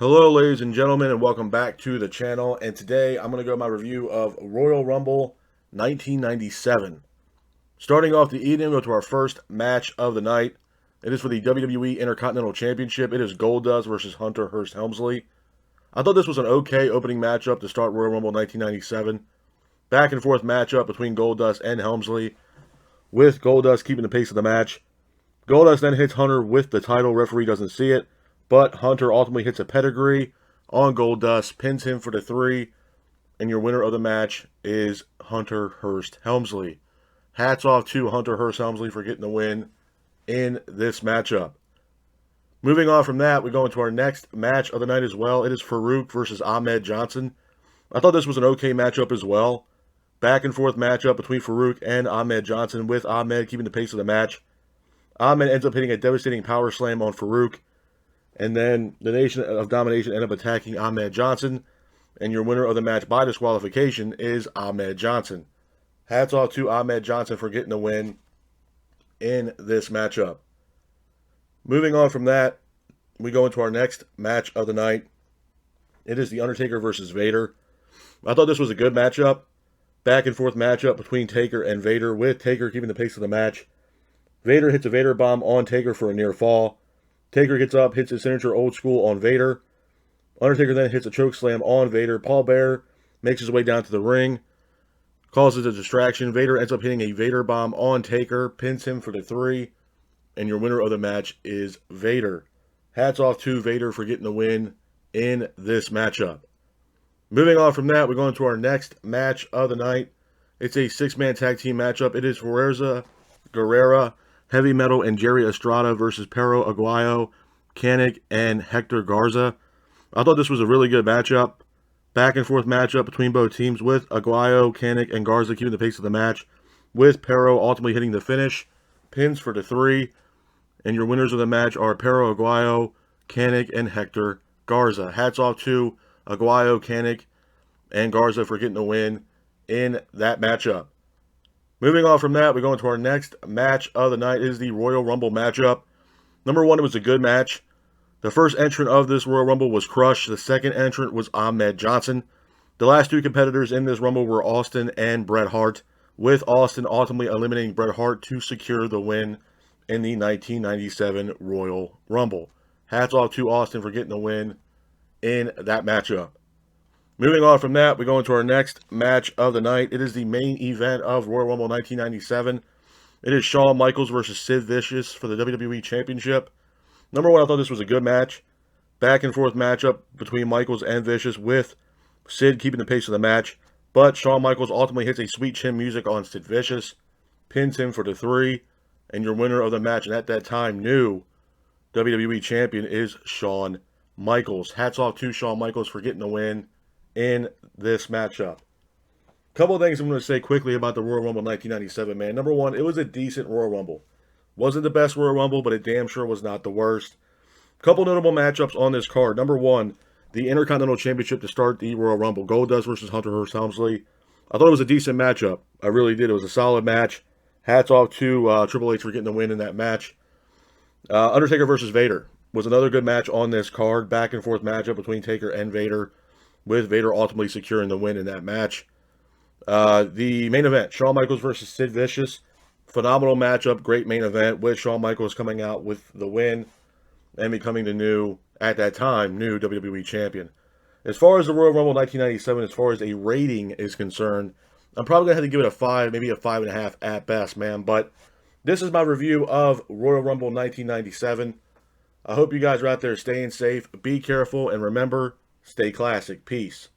Hello ladies and gentlemen, and welcome back to the channel. And today I'm going to go my review of Royal Rumble 1997. Starting off the evening, we'll go to our first match of the night. It is for the WWE Intercontinental Championship. It is Goldust versus Hunter Hearst Helmsley. I thought this was an okay opening matchup to start Royal Rumble 1997. Back and forth matchup between Goldust and Helmsley, with Goldust keeping the pace of the match. Goldust then hits Hunter with the title. Referee doesn't see it, but Hunter ultimately hits a pedigree on Goldust, pins him for the 3, and your winner of the match is Hunter Hearst Helmsley. Hats off to Hunter Hearst Helmsley for getting the win in this matchup. Moving on from that, we go into our next match of the night as well. It is Farouk versus Ahmed Johnson. I thought this was an okay matchup as well. Back and forth matchup between Farouk and Ahmed Johnson, with Ahmed keeping the pace of the match. Ahmed ends up hitting a devastating power slam on Farouk, and then the Nation of Domination end up attacking Ahmed Johnson, and your winner of the match by disqualification is Ahmed Johnson. Hats off to Ahmed Johnson for getting the win in this matchup. Moving on from that, we go into our next match of the night. It is The Undertaker versus Vader. I thought this was a good matchup. Back and forth matchup between Taker and Vader, with Taker keeping the pace of the match. Vader hits a Vader bomb on Taker for a near fall. Taker gets up, hits his signature old school on Vader. Undertaker then hits a choke slam on Vader. Paul Bearer makes his way down to the ring, causes a distraction. Vader ends up hitting a Vader bomb on Taker, pins him for the 3, and your winner of the match is Vader. Hats off to Vader for getting the win in this matchup. Moving on from that, we go into our next match of the night. It's a 6-man tag team matchup. It is Fuerza Guerrera, Heavy Metal, and Jerry Estrada versus Perro Aguayo, Kanik, and Hector Garza. I thought this was a really good matchup. Back and forth matchup between both teams, with Aguayo, Kanik, and Garza keeping the pace of the match, with Perro ultimately hitting the finish, pins for the 3, and your winners of the match are Perro Aguayo, Kanik, and Hector Garza. Hats off to Aguayo, Kanik, and Garza for getting the win in that matchup. Moving on from that, we go into our next match of the night. It is the Royal Rumble matchup. Number one, it was a good match. The first entrant of this Royal Rumble was Crush. The second entrant was Ahmed Johnson. The last 2 competitors in this Rumble were Austin and Bret Hart, with Austin ultimately eliminating Bret Hart to secure the win in the 1997 Royal Rumble. Hats off to Austin for getting the win in that matchup. Moving on from that, we go into our next match of the night. It is the main event of Royal Rumble 1997. It is Shawn Michaels versus Sid Vicious for the WWE Championship. Number one, I thought this was a good match. Back and forth matchup between Michaels and Vicious, with Sid keeping the pace of the match. But Shawn Michaels ultimately hits a sweet chin music on Sid Vicious, pins him for the 3, and your winner of the match, and at that time, new WWE Champion, is Shawn Michaels. Hats off to Shawn Michaels for getting the win in this matchup. Couple of things I'm going to say quickly about the Royal Rumble 1997, man. Number one, it was a decent Royal Rumble. Wasn't the best Royal Rumble, but it damn sure was not the worst. Couple notable matchups on this card. Number one, the Intercontinental Championship to start the Royal Rumble. Goldust versus Hunter Hearst Helmsley. I thought it was a decent matchup. I really did. It was a solid match. Hats off to Triple H for getting the win in that match. Undertaker versus Vader was another good match on this card. Back and forth matchup between Taker and Vader, with Vader ultimately securing the win in that match. The main event, Shawn Michaels versus Sid Vicious. Phenomenal matchup, great main event, with Shawn Michaels coming out with the win and becoming the new, at that time, new WWE Champion. As far as the Royal Rumble 1997, as far as a rating is concerned, I'm probably going to have to give it a 5, maybe a 5.5 at best, man. But this is my review of Royal Rumble 1997. I hope you guys are out there staying safe. Be careful, and remember, stay classic. Peace.